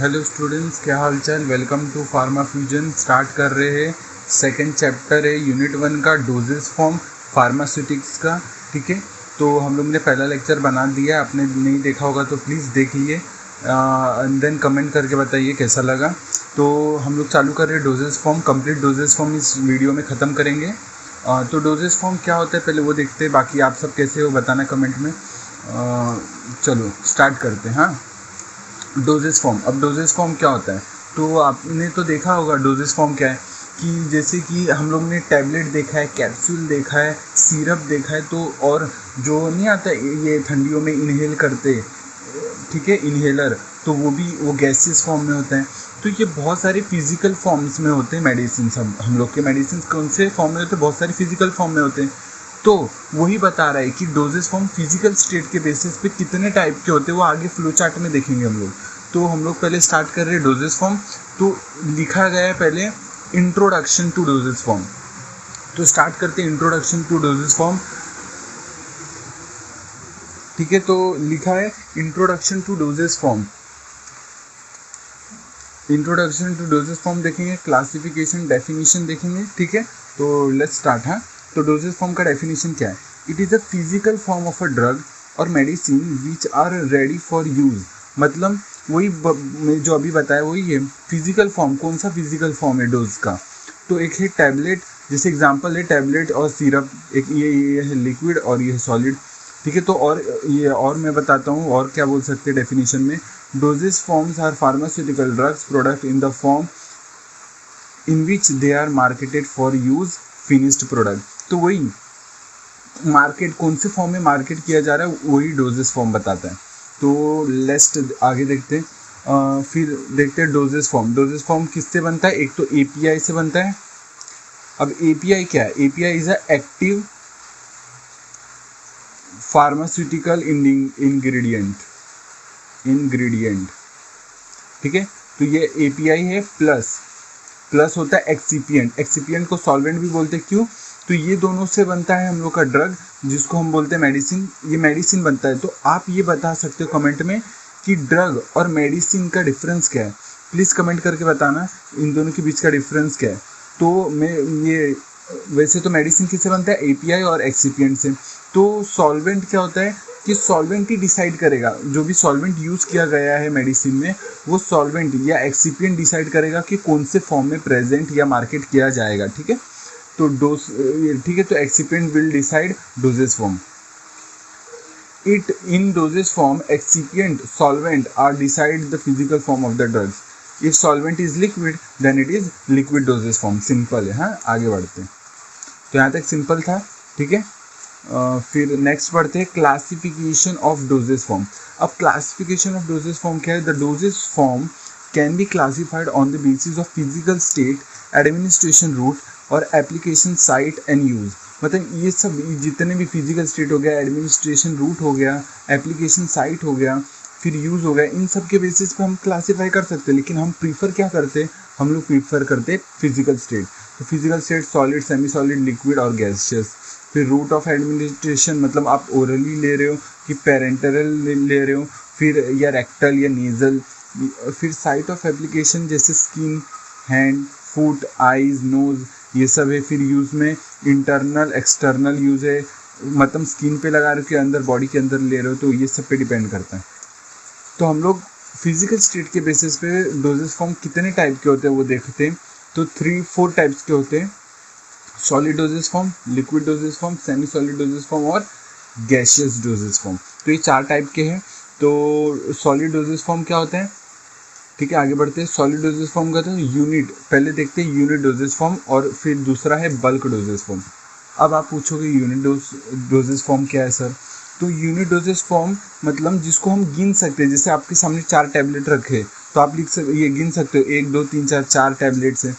Hello students, क्या हाल चाल। Welcome to Pharma Fusion. Start कर रहे हैं। सेकंड चैप्टर है यूनिट 1 का, डोजेस फॉर्म फार्मास्यूटिक्स का। ठीक है, तो हम लोग ने पहला लेक्चर बना दिया। आपने नहीं देखा होगा तो प्लीज़ देख लिए एंड देन कमेंट करके बताइए कैसा लगा। तो हम लोग चालू कर रहे हैं doses form. Complete doses form इस वीडियो में ख़त्म करेंगे। तो डोजेस फॉर्म क्या होता है पहले वो देखते हैं, बाकी आप सब कैसे हो बताना कमेंट में। चलो स्टार्ट करते हैं। हाँ, डोजेस फॉर्म। अब डोजेस फॉर्म क्या होता है, तो आपने तो देखा होगा डोजेस फॉर्म क्या है। कि जैसे कि हम लोग ने टैबलेट देखा है, कैप्सूल देखा है, सिरप देखा है, तो और जो नहीं आता ये ठंडियों में इनहेल करते, ठीक है, इनहेलर, तो वो भी वो गैसेस फॉर्म में होता है। तो ये बहुत सारे फिजिकल फॉर्म्स में होते हैं मेडिसिन। हम लोग के मेडिसिन कौन से फॉर्म में होते हैं, बहुत सारे फिजिकल फॉर्म में होते हैं। तो वही बता रहा है कि डोजेस फॉर्म फिजिकल स्टेट के बेसिस पे कितने टाइप के होते हैं, वो आगे फ्लो चार्ट में देखेंगे हम लोग। तो हम लोग पहले स्टार्ट कर रहे हैं डोजेस फॉर्म। तो लिखा गया है पहले इंट्रोडक्शन टू डोजेस फॉर्म। तो स्टार्ट करते हैं इंट्रोडक्शन टू डोजेस फॉर्म। ठीक है, तो लिखा है introduction to doses form. Introduction to doses form देखेंगे, क्लासिफिकेशन, डेफिनेशन देखेंगे। ठीक है, तो लेट्स स्टार्ट। हाँ, तो डोजेस फॉर्म का डेफिनेशन क्या है। It is a physical form of a drug or medicine which are ready for use. मतलब वही मैं जो अभी बताया वही है फिजिकल फॉर्म। कौन सा फिजिकल फॉर्म है डोज का, तो एक है टैबलेट, जैसे एग्जांपल है टैबलेट और सिरप। एक ये है लिक्विड और ये है सॉलिड। ठीक है, तो और मैं बताता हूँ और क्या बोल सकते हैं डेफिनेशन में। Dosage forms are pharmaceutical drugs product in the form in which they are marketed for use finished product. तो वही मार्केट कौन से फॉर्म में मार्केट किया जा रहा है वही डोजेस फॉर्म बताता है। तो लेट्स आगे देखते हैं। फिर देखते हैं डोजेस फॉर्म। डोजेस फॉर्म किससे बनता है, एक तो एपीआई से बनता है। अब एपीआई क्या है, API is a active pharmaceutical ingredient. ठीक है, तो ये एपीआई है। प्लस होता है एक्सिपिएंट। एक्सिपिएंट को सॉल्वेंट भी बोलते हैं, क्यों, तो ये दोनों से बनता है हम लोग का ड्रग, जिसको हम बोलते हैं मेडिसिन। ये मेडिसिन बनता है। तो आप ये बता सकते हो कमेंट में कि ड्रग और मेडिसिन का डिफरेंस क्या है। प्लीज़ कमेंट करके बताना इन दोनों के बीच का डिफरेंस क्या है। तो मैं ये वैसे तो मेडिसिन किससे बनता है, एपीआई और एक्सिपिएंट से। तो सॉल्वेंट क्या होता है कि सॉल्वेंट ही डिसाइड करेगा, जो भी सॉल्वेंट यूज़ किया गया है मेडिसिन में, वो सॉल्वेंट या एक्सिपिएंट डिसाइड करेगा कि कौन से फॉर्म में प्रेजेंट या मार्केट किया जाएगा। ठीक है, तो ठीक है, तो excipient will decide dosage form. In dosage form excipient solvent are decide the physical form of the drugs. If solvent is liquid then it is liquid dosage form. Simple है। हाँ, आगे बढ़ते हैं। तो यहाँ तक सिंपल था। ठीक है, फिर नेक्स्ट बढ़ते हैं क्लासिफिकेशन ऑफ डोजेस फॉर्म। अब क्लासिफिकेशन ऑफ डोजेस फॉर्म क्या है। The dosage form can be classified on the basis of physical state, administration route और एप्लीकेशन साइट एंड यूज। मतलब ये सब जितने भी फिजिकल स्टेट हो गया, एडमिनिस्ट्रेशन रूट हो गया, एप्लीकेशन साइट हो गया, फिर यूज़ हो गया, इन सब के बेसिस पे हम क्लासीफाई कर सकते हैं। लेकिन हम प्रीफर क्या करते हैं, हम लोग प्रीफर करते हैं फिजिकल स्टेट। तो physical state solid, semi solid, liquid और गैसियस। फिर रूट ऑफ एडमिनिस्ट्रेशन, मतलब आप ओरली ले रहे हो कि पेरेंटरल ले रहे हो, फिर या रेक्टल या नेजल। फिर साइट ऑफ एप्लीकेशन जैसे skin, hand, foot, eyes, nose, ये सब है। फिर यूज़ में इंटरनल एक्सटर्नल यूज़ है, मतलब स्किन पे लगा रहे हो कि अंदर बॉडी के अंदर ले रहे हो, तो ये सब पे डिपेंड करता है। तो हम लोग फिजिकल स्टेट के बेसिस पे डोजेस फॉर्म कितने टाइप के होते हैं वो देखते हैं। तो 3-4 टाइप्स के होते हैं। Solid dosage form, liquid dosage form, semi solid dosage form और गैसियस डोजेस फॉर्म। तो ये 4 टाइप के हैं। तो सॉलिड डोजेस फॉर्म क्या होता है। ठीक है, आगे बढ़ते हैं। सॉलिड डोजेस फॉर्म का तो यूनिट, पहले देखते हैं यूनिट डोजेस फॉर्म, और फिर दूसरा है बल्क डोजेस फॉर्म। अब आप पूछोगे यूनिट डोजेस फॉर्म क्या है सर। तो यूनिट डोजेस फॉर्म मतलब जिसको हम गिन सकते हैं। जैसे आपके सामने 4 टैबलेट रखे तो आप ये गिन सकते हो 1 2 3 4 टैबलेट्स है।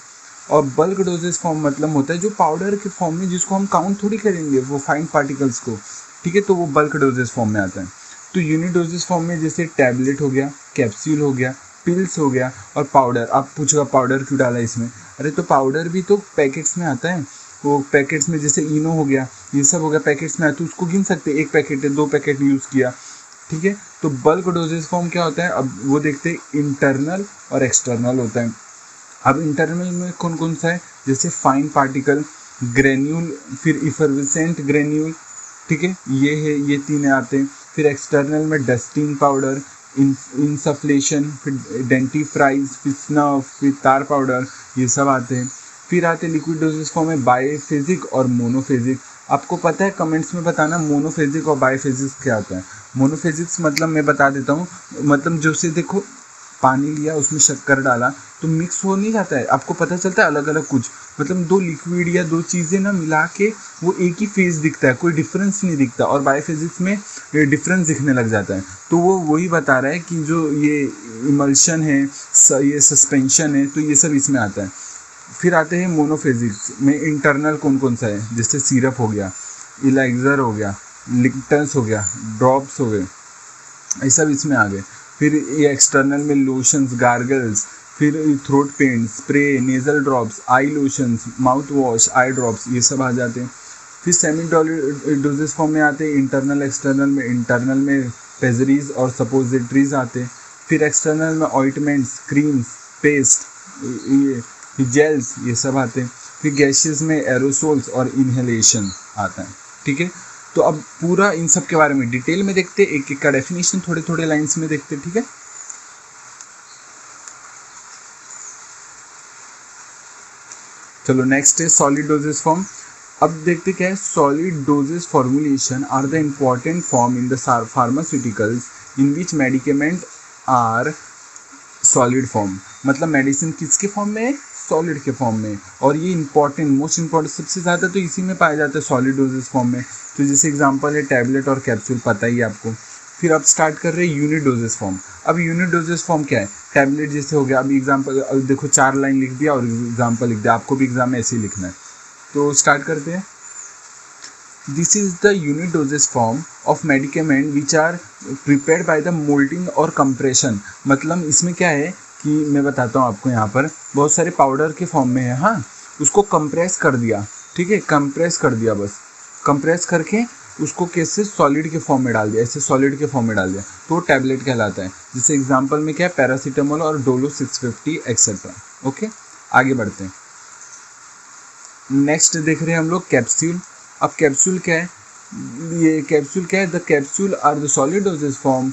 और बल्क डोजेस फॉर्म मतलब होता है जो पाउडर के फॉर्म में, जिसको हम काउंट थोड़ी करेंगे वो फाइन पार्टिकल्स को। ठीक है, तो वो बल्क डोजेस फॉर्म में आता है। तो यूनिट डोजेस फॉर्म में जैसे टैबलेट हो गया, कैप्सूल हो गया, पिल्स हो गया और पाउडर। आप पूछोगा पाउडर क्यों डाला इसमें, अरे तो पाउडर भी तो पैकेट्स में आता है। वो पैकेट्स में जैसे इनो हो गया, ये सब हो गया पैकेट्स में आता है, तो उसको गिन सकते हैं। 1 पैकेट है, 2 पैकेट यूज़ किया। ठीक है। तो बल्क डोजेज फॉर्म क्या होता है, अब वो देखते हैं, इंटरनल और एक्सटर्नल होता है। अब इंटरनल में कौन कौन सा है, जैसे फाइन पार्टिकल, ग्रेन्यूल, फिर इफरवेसेंट ग्रेन्यूल, ठीक है, ये तीन आते हैं। फिर एक्सटर्नल में डस्टिंग पाउडर, इंसफ्लेशन, फिर डेंटिफ्राइज, फिर स्नफ, फिर तार पाउडर, ये सब आते हैं। फिर आते हैं लिक्विड डोजेज फॉर्म में बाइफेजिक और मोनोफेजिक। आपको पता है, कमेंट्स में बताना मोनोफेजिक और बाइफेजिक क्या होता है। मोनोफेजिक्स मतलब मैं बता देता हूँ, मतलब जो से देखो पानी लिया उसमें शक्कर डाला तो मिक्स हो नहीं जाता है, आपको पता चलता है अलग अलग कुछ, मतलब दो लिक्विड या दो चीज़ें ना मिला के वो एक ही फेज दिखता है, कोई डिफरेंस नहीं दिखता। और बायोफिजिक्स में डिफरेंस दिखने लग जाता है। तो वो वही बता रहा है कि जो ये इमल्शन है, ये सस्पेंशन है, तो ये सब इसमें आता है। फिर आते हैं मोनोफिजिक्स में, इंटरनल कौन कौन सा है, जैसे सिरप हो गया, इलाइजर हो गया, लिक्टन्स हो गया, ड्रॉप्स हो गए, ये सब इसमें आ गए। फिर ये एक्सटर्नल में लोशंस, गार्गल्स, फिर throat paint, spray, nasal drops, eye lotions, mouth wash, eye drops, ये सब आ जाते हैं। फिर सेमी डोजेज फॉर्म में आते हैं इंटरनल एक्सटर्नल में। इंटरनल में पेजरीज और सपोजिटरीज आते हैं। फिर एक्सटर्नल में ऑइंटमेंट्स, क्रीम्स, पेस्ट, ये जेल्स, ये सब आते हैं। फिर गैसेस में एरोसोल्स और इनहेलेशन आता है, ठीक है। तो अब पूरा इन सब के बारे में डिटेल में देखते, एक एक का डेफिनेशन थोड़े थोड़े लाइंस में देखते, ठीक है। चलो नेक्स्ट है सॉलिड डोजेज फॉर्म। अब देखते क्या है, solid dosage formulation are the important form in the pharmaceuticals in which medicament are solid form. मतलब मेडिसिन किसके फॉर्म में है, सॉलिड के फॉर्म में। और ये इंपॉर्टेंट, मोस्ट इंपॉर्टेंट, सबसे ज़्यादा तो इसी में पाया जाता है, सॉलिड डोजेज फॉर्म में। तो जैसे एग्जांपल है टैबलेट और कैप्सूल, पता ही है आपको। फिर अब स्टार्ट कर रहे हैं यूनिट डोजेज फॉर्म। अब यूनिट डोजेज फॉर्म क्या है, टैबलेट जैसे हो गया, अभी एग्जांपल देखो 4 लाइन लिख दिया और एग्जांपल लिख दिया, आपको भी एग्जाम में ऐसे ही लिखना है। तो स्टार्ट करते हैं। This is the unit dosage form of medicament which are prepared by the moulding or compression. मतलब इसमें क्या है कि मैं बताता हूँ आपको, यहाँ पर बहुत सारे पाउडर के फॉर्म में है, हाँ, उसको कंप्रेस कर दिया, ठीक है, कंप्रेस कर दिया, बस कंप्रेस करके उसको कैसे सॉलिड के फॉर्म में डाल दिया, ऐसे सॉलिड के फॉर्म में डाल दिया, तो टैबलेट कहलाता है। जैसे एग्जांपल में क्या है, पैरासीटामोल और डोलो 650 एक्सेट्रा। ओके, आगे बढ़ते हैं। नेक्स्ट देख रहे हैं हम लोग कैप्सूल। अब कैप्सूल क्या है, ये कैप्सूल क्या है, the capsule are the solid dosage form.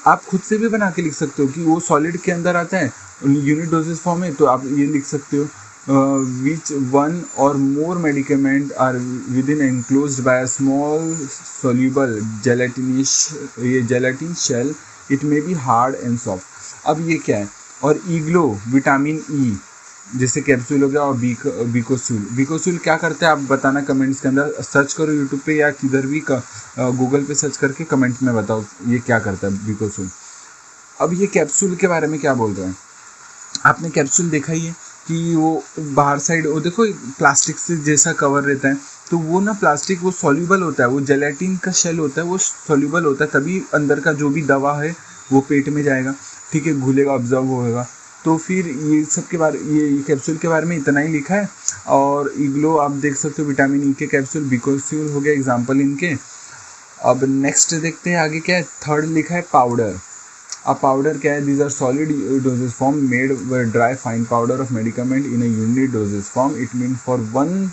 आप खुद से भी बना के लिख सकते हो कि वो सॉलिड के अंदर आता है यूनिट डोजेज फॉर्म में, तो आप ये लिख सकते हो which one or more medicament are within enclosed by a small soluble gelatinous gelatin shell, it may be hard and soft. अब ये क्या है, और ईग्लो, विटामिन ई, जैसे कैप्सूल हो गया, और बीकोसूल क्या करता है आप बताना कमेंट्स के अंदर, सर्च करो यूट्यूब पे या किधर भी गूगल पे सर्च करके कमेंट में बताओ ये क्या करता है बीकोसूल। अब ये कैप्सूल के बारे में क्या बोल रहे हैं, आपने कैप्सूल देखा ही है कि वो बाहर साइड, वो देखो प्लास्टिक से जैसा कवर रहता है, तो वो ना प्लास्टिक वो सॉल्यूबल होता है, वो जेलेटिन का शेल होता है, वो सॉल्यूबल होता है, तभी अंदर का जो भी दवा है वो पेट में जाएगा, ठीक है, घुलेगा, ऑब्जर्व होगा। तो फिर ये सब के बारे, ये कैप्सूल के बारे में इतना ही लिखा है। और ईग्लो आप देख सकते हो, विटामिन ई के कैप्सूल, बीकोसूल हो गया एग्जाम्पल इनके। अब नेक्स्ट देखते हैं आगे क्या है, थर्ड लिखा है पाउडर। अब पाउडर क्या है, these are solid dosage form made dry fine powder of medicament in a unit dosage form. It mean for one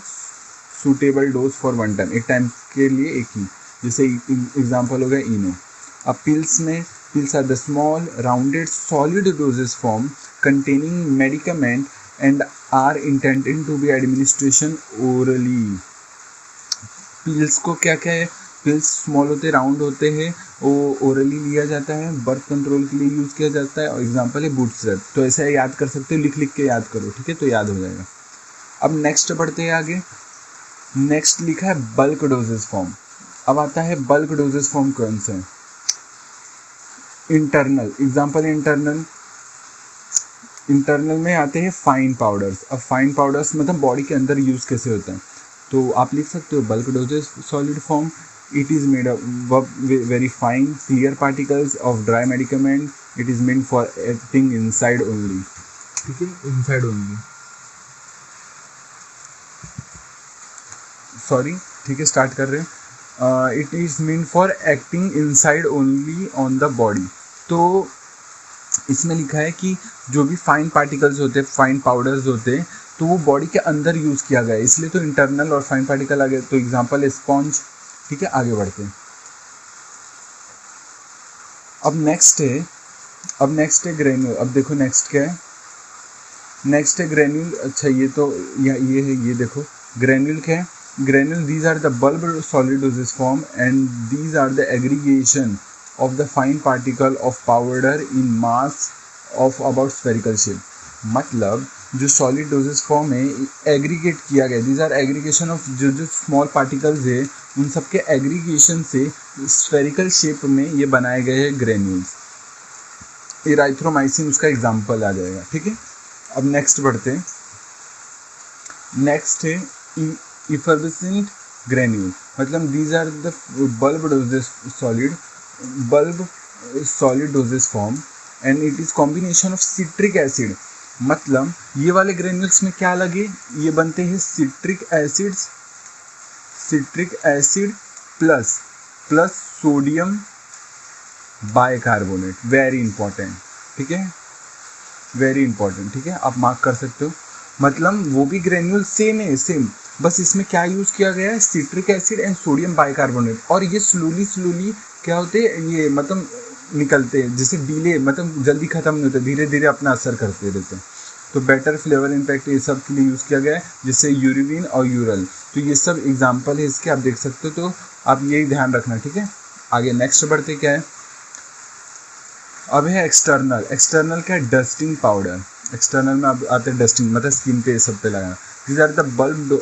suitable dose for one time, एक टाइम के लिए एक ही, जैसे एग्जांपल हो गया इनो। अब पिल्स में, pills are the small rounded solid dosage form containing medicament and are intended to be administration orally. Pills को क्या क्या है, पिल्स स्मॉल होते, राउंड होते हैं, वो ओरली लिया जाता है, बर्थ कंट्रोल के लिए यूज़ किया जाता है। और एग्जांपल है बूटस्ट्रैप, तो ऐसे याद कर सकते हो, लिख लिख के याद करो, ठीक है, तो याद हो जाएगा। अब नेक्स्ट बढ़ते हैं आगे। नेक्स्ट लिखा है बल्क डोजेज फॉर्म। अब आता है बल्क डोजेज फॉर्म कौन से हैं, इंटरनल, एग्जांपल इंटरनल में आते हैं फाइन पाउडर्स। अब फाइन पाउडर्स मतलब बॉडी के अंदर यूज़ कैसे होता है, तो आप लिख सकते हो bulk dosage solid form. It is made up very fine, clear particles of dry medicament. It is meant for acting inside only. ठीक है, inside only. Sorry, ठीक है, स्टार्ट कर रहे हैं। It is mean for acting inside only on the body. तो इसमें लिखा है कि जो भी फाइन पार्टिकल्स होते हैं, फाइन पाउडर्स होते हैं, तो वो बॉडी के अंदर यूज़ किया गया है, इसलिए तो इंटरनल और फाइन पार्टिकल आ गए। तो एग्जांपल है स्पॉन्ज। ठीक है, आगे बढ़ते हैं। अब नेक्स्ट है ग्रेन्यूल। अब देखो नेक्स्ट क्या है, नेक्स्ट है ग्रेन्यूल। अच्छा ये तो ये है, ये देखो ग्रेन्यूल क्या है। Granule, these are the bulb solid dosage form and these are the aggregation of the fine particle of powder in mass of about spherical shape। मतलब जो solid dosage form है एग्रीगेट किया गया, these are aggregation of जो small particles है उन सब के एग्रीगेशन से स्फेरिकल शेप में ये बनाए गए हैं ग्रेन्यूल्स। इराइथ्रोमाइसिन उसका एग्जाम्पल आ जाएगा। ठीक है, अब नेक्स्ट बढ़ते हैं। नेक्स्ट है इफर्वेसेंट ग्रेन्यूल। मतलब these are the bulk solid dosage form and it is combination of citric acid. मतलब ये वाले ग्रेन्यूल्स में क्या लगे, ये बनते हैं citric acid plus sodium bicarbonate. Very important. ठीक है, वेरी इंपॉर्टेंट। ठीक है, आप मार्क कर सकते हो। मतलब वो भी ग्रेन्यूल सेम है, सेम, बस इसमें क्या यूज़ किया गया है, citric acid and sodium bicarbonate. और ये स्लोली क्या होते हैं, ये मतलब निकलते हैं, जैसे डीले, मतलब जल्दी ख़त्म नहीं होते, धीरे धीरे अपना असर करते रहते हैं। तो बेटर फ्लेवर इम्पैक्ट ये सब के लिए यूज़ किया गया है, जैसे यूरिविन और यूरल। तो ये सब एग्जाम्पल है इसके, आप देख सकते हो। तो आप यही ध्यान रखना। ठीक है, आगे नेक्स्ट बढ़ते क्या है। अब है एक्सटर्नल क्या है, डस्टिंग पाउडर। एक्सटर्नल में अब आते हैं डस्टिंग, मतलब स्किन पे, सब पे लगाना। These are the bulb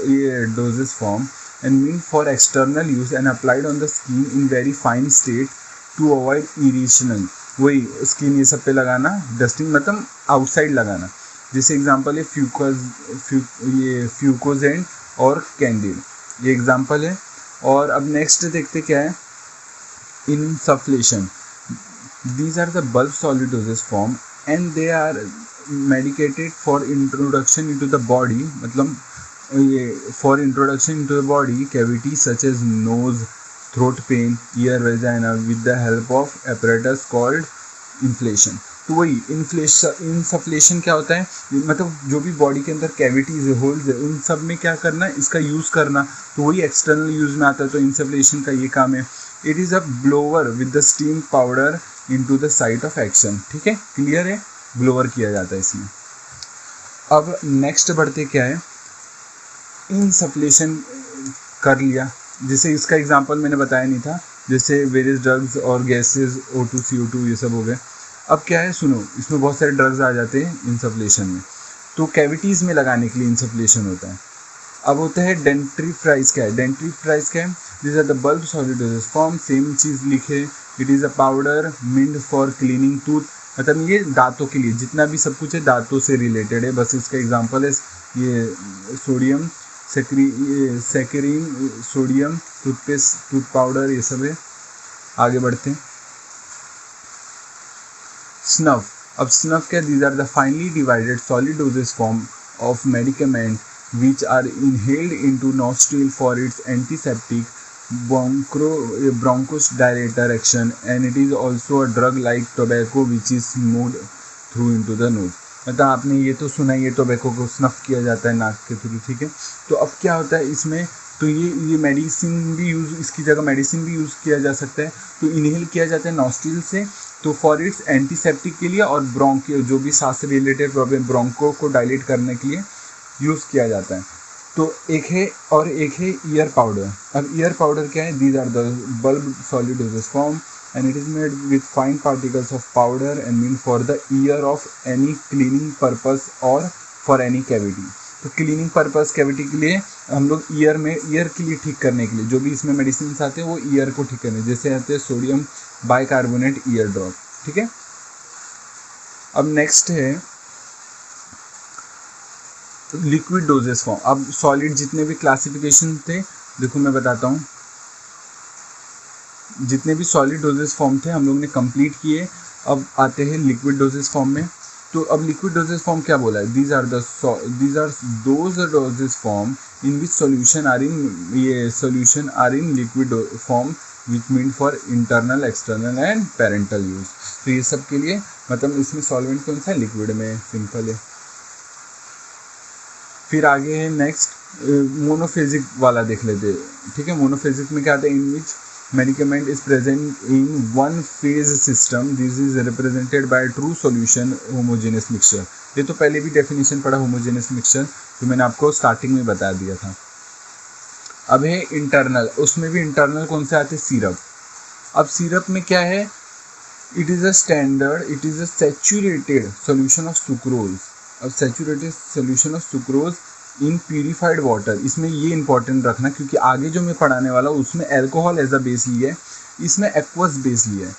dosage form and meant for external use and applied on the skin in very fine state to avoid irritation। वही स्किन ये सब पे लगाना, डस्टिंग मतलब आउटसाइड लगाना। जैसे एग्जांपल है फ्यूकोजेंट और कैंडिड, ये एग्जांपल है। और अब नेक्स्ट देखते क्या है, इनसफ्लेशन। These are the bulb solid dosage form and they are medicated for introduction into the body। मतलब ये for introduction into the body cavity such as nose, throat pain, ear, vagina with the help of apparatus called inflation। तो वही इनसफ्लेशन क्या होता है, मतलब जो भी बॉडी के अंदर कैविटीज है, होल्स है, उन सब में क्या करना है, इसका यूज़ करना। तो वही एक्सटर्नल यूज में आता है। तो इनसफ्लेशन का ये काम है। It is a blower with the steam powder into the site of action. ठीक है, क्लियर है, ब्लोवर किया जाता है इसमें। अब नेक्स्ट बढ़ते क्या है, इनसफ्लेशन कर लिया, जैसे इसका एग्जांपल मैंने बताया नहीं था, जैसे वेरियस ड्रग्स और गैसेस O2 CO2 ये सब हो गए। अब क्या है, सुनो, इसमें बहुत सारे ड्रग्स आ जाते हैं इनसफ्लेशन में, तो कैविटीज़ में लगाने के लिए इनसफ्लेशन होता है। अब होता है डेंट्रीफ्राइज। क्या है डेंट्रीफ्राइज, क्या है, this are the bulk solid dosage form. Same चीज़ लिखे, it is a powder meant for cleaning tooth. मतलब ये दांतों के लिए, जितना भी सब कुछ है दांतों से रिलेटेड है। बस इसका एग्जांपल है ये sodium saccharin, sodium toothpaste, tooth powder, ये सब है। आगे बढ़ते हैं। स्नफ। अब स्नफ क्या, these are the finely divided solid dosage form of medicament which are inhaled into nostril for its antiseptic bronchodilator action and it is also a drug like tobacco which is moved through into the nose। मतलब आपने ये तो सुना ही है, tobacco को snuff किया जाता है नाक के थ्रू। ठीक है, तो अब क्या होता है इसमें, तो ये मेडिसिन भी यूज़, इसकी जगह मेडिसिन भी यूज़ किया जा सकता है। तो इनहेल किया जाता है नॉस्ट्रिल से, तो फॉर इट्स एंटीसेप्टिक के लिए और ब्रोंको, जो भी सांस से रिलेटेड प्रॉब्लम, ब्रोंको को डायलेट करने के लिए यूज़ किया जाता है। तो एक है ईयर पाउडर। अब ईयर पाउडर क्या है, these are the bulk solid dosage form and it is made with fine particles of powder and mean for the ear of any cleaning purpose और फॉर एनी कैविटी। तो cleaning purpose, cavity के लिए हम लोग year के लिए ठीक करने के लिए जो भी इसमें मेडिसिन आते हैं वो ईयर को ठीक करने, जैसे आते हैं सोडियम बाइकार्बोनेट ईयर ड्रॉप। ठीक है, अब नेक्स्ट है लिक्विड डोजेस फॉर्म। अब सॉलिड जितने भी क्लासिफिकेशन थे, देखो मैं बताता हूँ, जितने भी सॉलिड डोजेस फॉर्म थे हम लोग ने कंप्लीट किए। अब आते हैं लिक्विड डोजेस फॉर्म में। तो अब लिक्विड डोजेज फॉर्म क्या बोला है, these are those dosage form in which solution are in liquid form which mean for internal, external and parenteral use. तो ये सब के लिए मतलब इसमें सॉल्वेंट कौन सा है, लिक्विड में, सिंपल है। फिर आगे है नेक्स्ट मोनोफेजिक वाला देख लेते हैं, ठीक है। मोनोफेजिक में क्या आता है, इन विच medicament is present in one phase system, this is represented by true solution homogeneous mixture। ये तो पहले भी डेफिनेशन पढ़ा homogeneous mixture, तो मैंने आपको स्टार्टिंग में बता दिया था। अब है इंटरनल, उसमें भी इंटरनल कौन से आते हैं, सिरप। अब सिरप में क्या है, it is a saturated solution of sucrose. अब saturated solution of sucrose in purified water, इसमें ये इंपॉर्टेंट रखना क्योंकि आगे जो मैं पढ़ाने वाला हूँ उसमें एल्कोहल एज अ बेस लिया है, इसमें एक्वस बेस लिया है।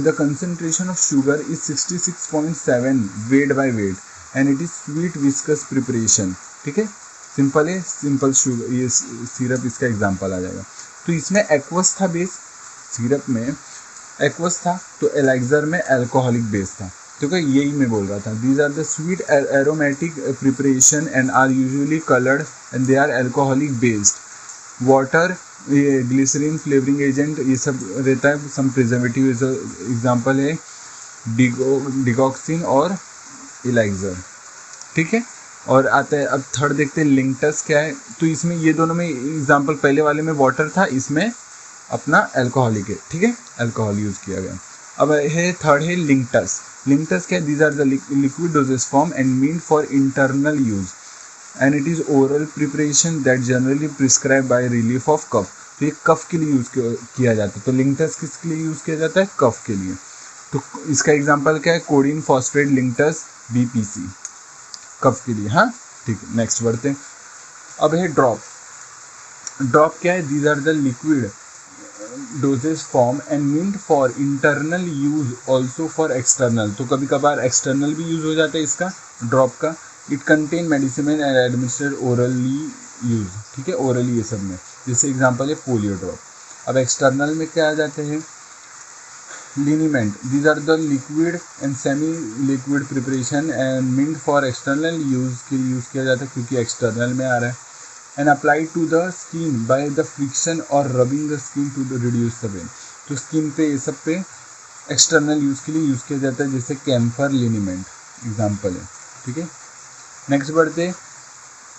The concentration of sugar is 66.7 weight by weight and it is sweet viscous preparation, ठीक है। सिंपल है, सिंपल शुगर, ये सिरप इसका एग्जाम्पल आ जाएगा। तो इसमें एक्वस था बेस, सिरप में एक्वस था, तो एलाइजर में एल्कोहलिक बेस था, ठीक है। यही मैं बोल रहा था, these are the sweet aromatic preparation and are usually coloured and they are alcoholic based. Water, ये ग्लिसरीन, फ्लेवरिंग एजेंट, ये सब रहता है, सम प्रिजर्वेटिव एग्जाम्पल है डिगॉक्सिन और एलाइजर, ठीक है। और आता है अब थर्ड देखते हैं लिंक्टस क्या है। तो इसमें ये दोनों में एग्जाम्पल, पहले वाले में वाटर था, इसमें अपना एल्कोहलिक है, ठीक है, अल्कोहल यूज़ किया गया। अब है थर्ड है लिंक्टस। लिंक्टस क्या है, these are the liquid dosage form and mean for internal use and it is oral preparation that generally prescribe by relief of cough. तो ये कफ के लिए यूज़ किया जाता है। तो लिंक्टस किसके लिए यूज़ किया जाता है, कफ के लिए। तो इसका एग्जाम्पल क्या है, कोडिन फॉस्फेट लिंक्टस BPC, कफ के लिए, हाँ, ठीक है। नेक्स्ट बढ़ते हैं। अब है ड्रॉप। ड्रॉप क्या है, these are the liquid dosage form and meant for internal use also for external. तो कभी कभार एक्सटर्नल भी यूज हो जाता है इसका, ड्रॉप का। It contain medicine and administered orally use, ठीक है, ओरली ये सब में। जैसे एग्जांपल है पोलियो ड्रॉप। अब एक्सटर्नल में क्या आ जाते हैं, liniment, these are the liquid and semi liquid preparation and meant for external use के लिए यूज़ किया जाता है क्योंकि एक्सटर्नल में आ रहा है। and applied to the skin by the friction or rubbing the skin to reduce the pain। तो स्किन पे ये सब पे एक्सटर्नल यूज़ के लिए यूज़ किया जाता है, जैसे कैम्फर लिनीमेंट एग्जाम्पल है, ठीक है। नेक्स्ट बढ़ते,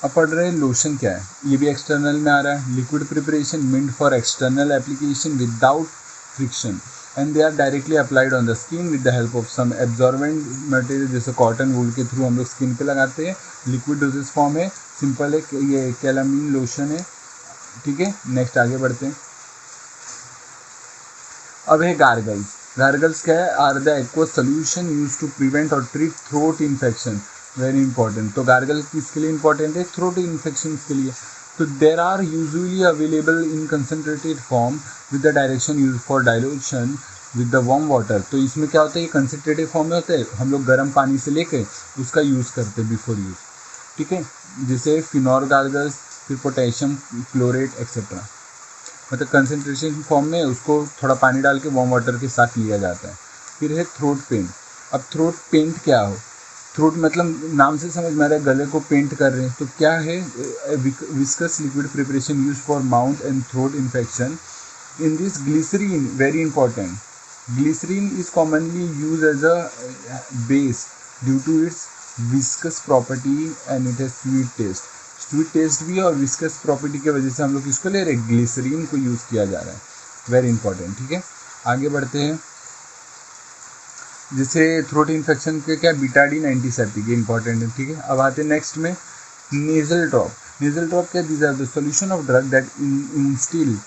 अब पढ़ रहे लोशन क्या है, ये भी एक्सटर्नल में आ रहा है। Liquid preparation meant for external application without friction and they are directly applied on the skin with the help of some absorbent material, जैसे कॉटन वूल के थ्रू हम लोग स्किन पे लगाते हैं। लिक्विड डोजेज फॉर्म है, सिंपल है, ये कैलामीन लोशन है, ठीक है। नेक्स्ट आगे बढ़ते हैं। अब है गार्गल्स। गार्गल्स क्या है, are the aqueous solution use to prevent or treat throat infection, very important. तो गार्गल किसके लिए इंपॉर्टेंट है, थ्रोट इन्फेक्शन के लिए। तो there are usually available in concentrated form with the direction use for dilution with the warm water. तो इसमें क्या होता है, ये कंसनट्रेटेड फॉर्म में होता है, हम लोग गर्म पानी से लेके उसका यूज़ करते हैं बिफोर यूज़, ठीक है। जैसे फिनॉल गार्गल्स, फिर पोटेशियम क्लोरेट एक्सेट्रा, मतलब कंसनट्रेशन फॉर्म में उसको थोड़ा पानी डाल के वार्म वाटर के साथ लिया जाता है। फिर है थ्रोट पेंट। अब थ्रोट पेंट क्या हो, थ्रोट मतलब नाम से समझ में आ रहा है गले को पेंट कर रहे हैं। तो क्या है, viscous liquid preparation use for mouth and throat infection. In this glycerin, very important, glycerin is commonly use as a base due to its viscous property and it has sweet taste. Sweet taste भी और viscous property की वजह से हम लोग इसको ले रहे हैं, ग्लिसरीन को यूज़ किया जा रहा है, वेरी इंपॉर्टेंट, ठीक है। आगे बढ़ते हैं। जैसे थ्रोट इन्फेक्शन के क्या, बीटाडीन एंटीसेप्टिक, ये इंपॉर्टेंट है, ठीक है। अब आते हैं नेक्स्ट में नेजल ड्रॉप। नेजल ड्रॉप क्या, these are the solution of drug that instil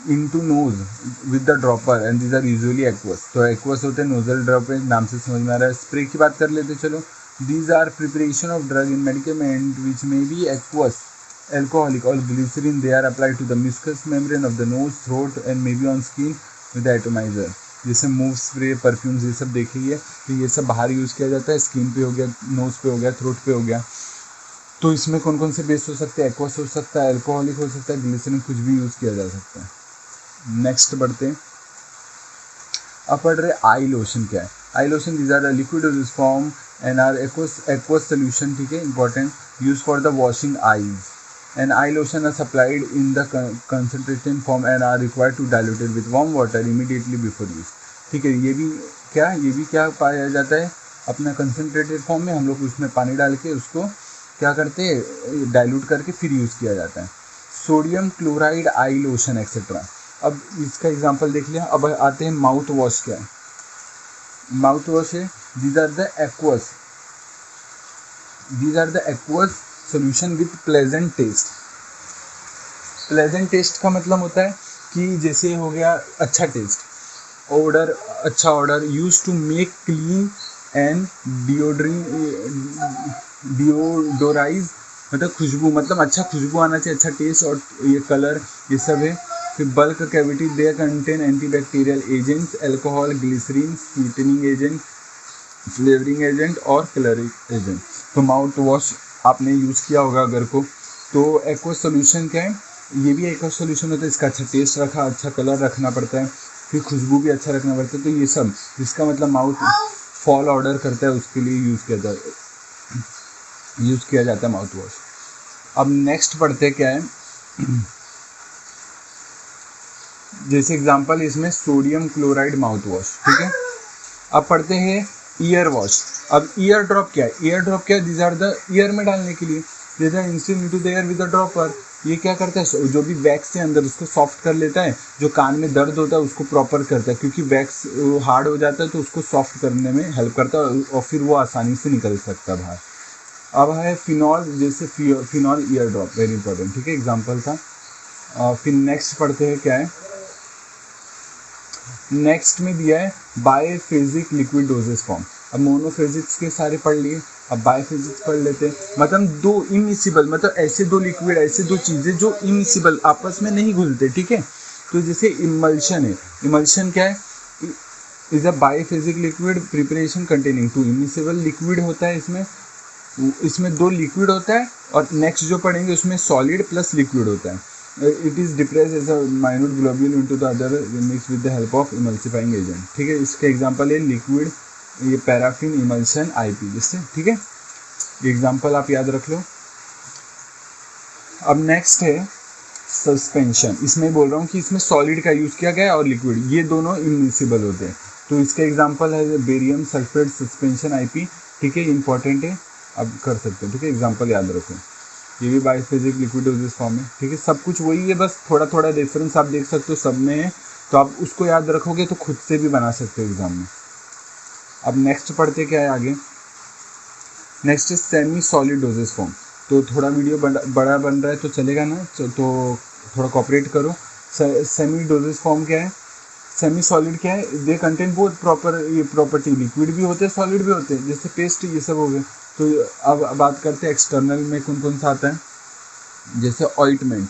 into nose with the dropper and these are usually aqueous. तो एक्वस होते हैं, नोजल ड्रॉप है, नाम से समझ में आ रहा है। स्प्रे की बात कर लेते चलो। These are preparation of drug in medicament which may be aqueous, alcoholic or glycerin. They are applied to the mucous membrane of the nose, throat and maybe on skin with the atomizer. जैसे move spray, perfumes, ये सब देखिए, तो ये सब बाहर use किया जाता है, स्किन पे हो गया, नोज़ पे हो गया, थ्रोट पे हो गया। तो इसमें कौन कौन से बेस हो सकते हैं, एक्वस हो सकता है, अल्कोहलिक हो सकता है, ग्लिसरीन, कुछ भी यूज़ किया जा सकता है। नेक्स्ट बढ़ते हैं। अब पढ़ रहे आई लोशन क्या है। Eye lotion these are the liquid dosage form and are aqueous solution, ठीक है, important, use for the washing eyes, and eye lotion are supplied in the concentrated form and are required to diluted with warm water immediately before use, ठीक है। ये भी क्या पाया जाता है अपना कंसनट्रेटेड फॉर्म में, हम लोग उसमें पानी डाल के उसको क्या करते हैं, डाइल्यूट करके फिर यूज़ किया जाता है। सोडियम क्लोराइड आई लोशन एक्सेट्रा। अब इसका एग्जांपल देख लिया। अब आते हैं माउथ वॉश। क्या है माउथ वॉश? है these are the aqueous solution with pleasant taste. Pleasant taste का मतलब होता है कि जैसे हो गया अच्छा टेस्ट, ऑर्डर, अच्छा order, use to make clean and deodorise, मतलब खुशबू, मतलब अच्छा खुशबू आना चाहिए, अच्छा टेस्ट और ये कलर, ये सब है। फिर bulk cavity, they contain antibacterial agents, alcohol, glycerin, sweetening agent, flavouring agent और कलरिंग एजेंट। तो माउथ वॉश आपने यूज़ किया होगा अगर को, तो एक्वस सोल्यूशन क्या है, ये भी एक्वस सोल्यूशन होता है। इसका अच्छा टेस्ट रखा, अच्छा कलर रखना पड़ता है, फिर खुशबू भी अच्छा रखना पड़ता है। तो ये सब जिसका मतलब माउथ फॉल ऑर्डर करता है उसके लिए यूज़ किया जाता है माउथ वॉश। अब नेक्स्ट पढ़ते क्या है, जैसे एग्जांपल इसमें सोडियम क्लोराइड माउथ वॉश, ठीक है। अब पढ़ते हैं ईयर वॉश। अब ईयर ड्रॉप क्या है? ईयर ड्रॉप क्या है? दीज आर द ईयर में डालने के लिए, जैसे instil into the air with the dropper. ये क्या करता है, जो भी वैक्स है अंदर उसको सॉफ्ट कर लेता है, जो कान में दर्द होता है उसको प्रॉपर करता है, क्योंकि वैक्स हार्ड हो जाता है तो उसको सॉफ्ट करने में हेल्प करता है और फिर वो आसानी से निकल सकता है बाहर। अब है फिनॉल, जैसे phenol year drop, very important, ठीक है, एग्जाम्पल था। फिर नेक्स्ट पढ़ते हैं क्या है, नेक्स्ट में दिया है बायफेजिक लिक्विड डोजेस फॉर्म। अब मोनोफेजिक्स के सारे पढ़ लिए, अब बायफेजिक्स पढ़ लेते हैं। मतलब दो इमिसिबल, मतलब ऐसे दो लिक्विड, ऐसे दो चीज़ें जो इमिसिबल आपस में नहीं घुलते, ठीक है। तो जैसे इमल्शन है, इमल्शन क्या है, is a biphasic liquid preparation containing two immiscible liquid होता है। इसमें दो लिक्विड होता है और नेक्स्ट जो पढ़ेंगे उसमें सॉलिड प्लस लिक्विड होता है। It is dispersed as a minute globule into the other mix with the help of emulsifying agent, ठीक है। इसके एग्जांपल है लिक्विड, ये पैराफिन, इमल्शन, आईपी, जिससे, ठीक है, ये एग्जांपल आप याद रख लो। अब नेक्स्ट है सस्पेंशन। इसमें बोल रहा हूँ कि इसमें सॉलिड का यूज़ किया गया है और लिक्विड, ये दोनों इमिसिबल होते हैं। तो इसका एग्जांपल है बेरियम सल्फेट सस्पेंशन, आईपी, ठीक है, इंपॉर्टेंट है, अब कर सकते हो, ठीक है, एग्जांपल याद रखो। ये भी बायफेजिक लिक्विड डोजेस फॉर्म है, ठीक है, सब कुछ वही है, बस थोड़ा थोड़ा डिफरेंस आप देख सकते हो सब में है। तो आप उसको याद रखोगे तो खुद से भी बना सकते हो एग्जाम में। अब नेक्स्ट पढ़ते क्या है आगे, नेक्स्ट है सेमी सॉलिड डोजेस फॉर्म। तो थोड़ा वीडियो बड़ा बन रहा है तो चलेगा ना, तो थोड़ा कॉपरेट करो। सेमी डोजेस फॉर्म क्या है, सेमी सॉलिड क्या है, दे कंटेन बोथ प्रॉपर ये प्रॉपर्टी, लिक्विड भी होते हैं सॉलिड भी होते हैं, जैसे पेस्ट, ये सब हो गए। तो अब बात करते हैं एक्सटर्नल में कौन कौन सा आता है, जैसे ऑइंटमेंट,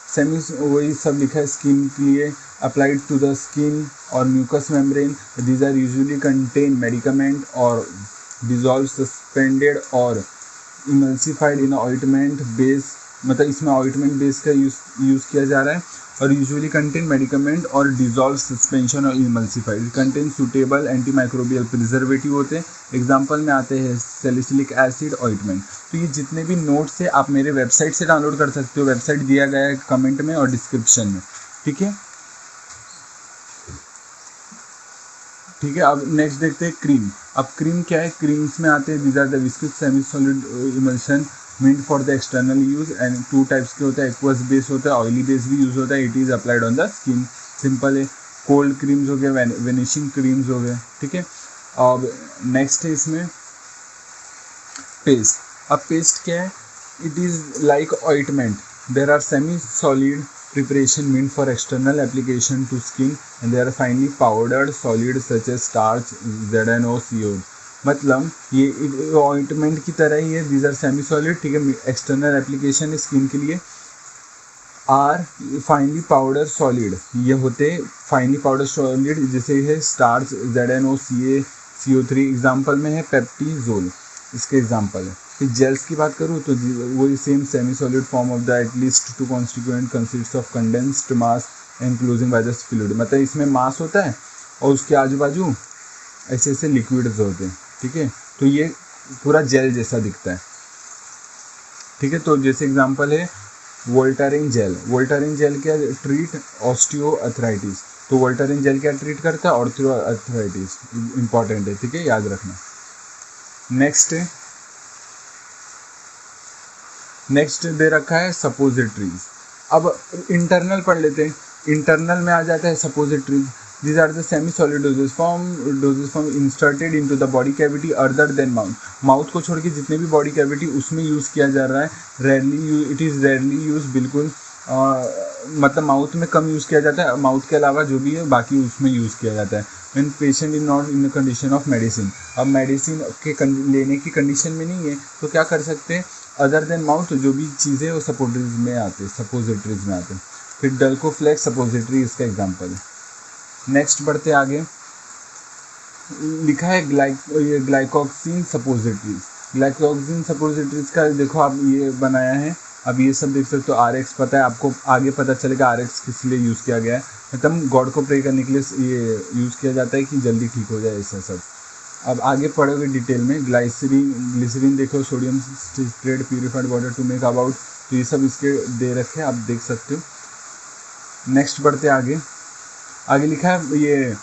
सेमी वही सब लिखा है, स्किन के लिए, अप्लाइड टू द स्किन और mucous membrane, these are usually contain medicament और डिजॉल्व सस्पेंडेड और इमल्सिफाइड इन ऑइंटमेंट बेस, मतलब इसमें ऑइंटमेंट बेस का यूज़ किया जा रहा है। और यूजुअली कंटेन मेडिकामेंट और डिजॉल्व सस्पेंशन और emulsified, contain suitable antimicrobial preservative होते हैं। एग्जांपल में आते हैं सैलिसिलिक एसिड, ऑइंटमेंट। तो ये जितने भी नोट्स है आप मेरे वेबसाइट से डाउनलोड कर सकते हो, वेबसाइट दिया गया है कमेंट में और डिस्क्रिप्शन में, ठीक है। ठीक है, अब नेक्स्ट देखते हैं क्रीम। अब क्रीम क्या है, क्रीम्स में आते हैं these are the viscous semi solid emulsion meant for the external use and two types के होता है, एक्वस बेस होता है, ऑयली बेस भी यूज होता है। It is applied on the skin, simple है। कोल्ड क्रीम्स हो गए, वेनिशिंग क्रीम्स हो गए, ठीक है। अब नेक्स्ट है इसमें पेस्ट। अब पेस्ट क्या है, it is like ointment, there are semi solid preparation meant for external application to skin and they are finely powdered solid such as starch, ZNO, मतलब ये ऑइंटमेंट की तरह ही है, दीज आर सेमी सॉलिड, ठीक है, external application है skin के लिए। आर फाइनली पाउडर सॉलिड, ये होते फाइनली पाउडर सॉलिड, जैसे है स्टार्च, ZNO, CO3, एग्जाम्पल में है पेप्टिजोल, इसके एग्जाम्पल है। फिर जेल्स की बात करूँ तो वही same semi solid form of the at least to constituent consist of condensed mass ankylosing by the fluid, मतलब इसमें मास होता है और उसके आजू बाजू ऐसे ऐसे लिक्विड्स होते हैं, ठीक है। तो ये पूरा जेल जैसा दिखता है, ठीक है। तो जैसे एग्जांपल है वोल्टारिन जेल। वोल्टारिन जेल क्या ट्रीट ऑस्टियोआर्थराइटिस, तो वोल्टारिन जेल क्या ट्रीट करता है, ऑस्टियोआर्थराइटिस, इंपॉर्टेंट है, ठीक है, याद रखना। नेक्स्ट दे रखा है सपोजिटरीज। अब इंटरनल पढ़ लेते हैं। इंटरनल में आ जाता है suppositories. These are the semi-solid dosage form inserted into the body cavity other than mouth. Mouth को छोड़ के जितने भी बॉडी कैविटी उसमें यूज़ किया जा रहा है। इट इज़ रेयरली यूज, बिल्कुल मतलब माउथ में कम यूज़ किया जाता है। माउथ के अलावा जो भी है बाकी उसमें यूज़ किया जाता है। When patient is not in the condition of medicine, अब मेडिसिन के लेने की कंडीशन में नहीं है तो क्या कर सकते हैं, अदर देन माउथ जो भी चीज़ें वो सपोजिटरीज में आते हैं। फिर डल्कोफ्लेक्स सपोजिटरी इसका एग्जाम्पल है। नेक्स्ट बढ़ते आगे, लिखा है ग्लाइकोक्सिन सपोजिटरीज। ग्लाइकोक्सिन सपोजिटरीज का देखो आप ये बनाया है। अब ये सब देख सकते हो। RX पता है आपको, आगे पता चलेगा RX किस लिए यूज़ किया गया है। मतलब गॉड को प्रे करने के लिए ये यूज़ किया जाता है कि जल्दी ठीक हो जाए, ऐसा सब। अब आगे पढ़ोगे डिटेल में। ग्लिसरीन देखो, sodium citrate purified water to make about, तो ये सब इसके दे रखे हैं, आप देख सकते हो। नेक्स्ट बढ़ते आगे लिखा है ये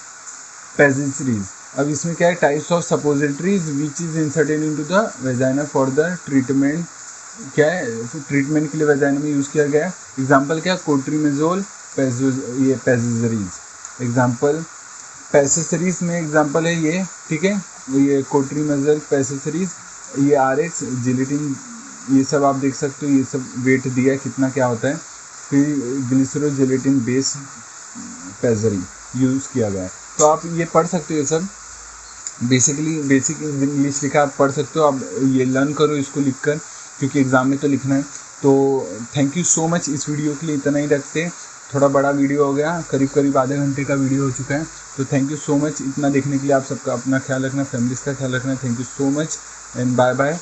पेजिसरीज। अब इसमें क्या है, types of suppositories which is inserted into the vagina for the treatment. क्या है, ट्रीटमेंट के लिए वेजाइना में यूज़ किया गया है। एग्जांपल क्या, कोट्रीमेजोल, ये पेजिसरीज। एग्जांपल पेजिसरीज में एग्जांपल है ये, ठीक है, ये कोट्रीमेजोल, पेजिसरीज, ये RX, जिलेटिन, ये सब आप देख सकते हो। ये सब वेट दिया है कितना क्या होता है। फिर ग्लिसरोजिलेटिन बेस पेजरी यूज़ किया गया है। तो आप ये पढ़ सकते हो। ये सब बेसिक इंग्लिश लिखा आप पढ़ सकते हो। आप ये लर्न करो इसको लिखकर, क्योंकि एग्ज़ाम में तो लिखना है। तो थैंक यू सो मच। इस वीडियो के लिए इतना ही रखते हैं। थोड़ा बड़ा वीडियो हो गया, करीब आधे घंटे का वीडियो हो चुका है। तो थैंक यू सो मच इतना देखने के लिए। आप सबका अपना ख्याल रखना, फैमिलीज़ का ख्याल रखना। Thank you so much and bye bye.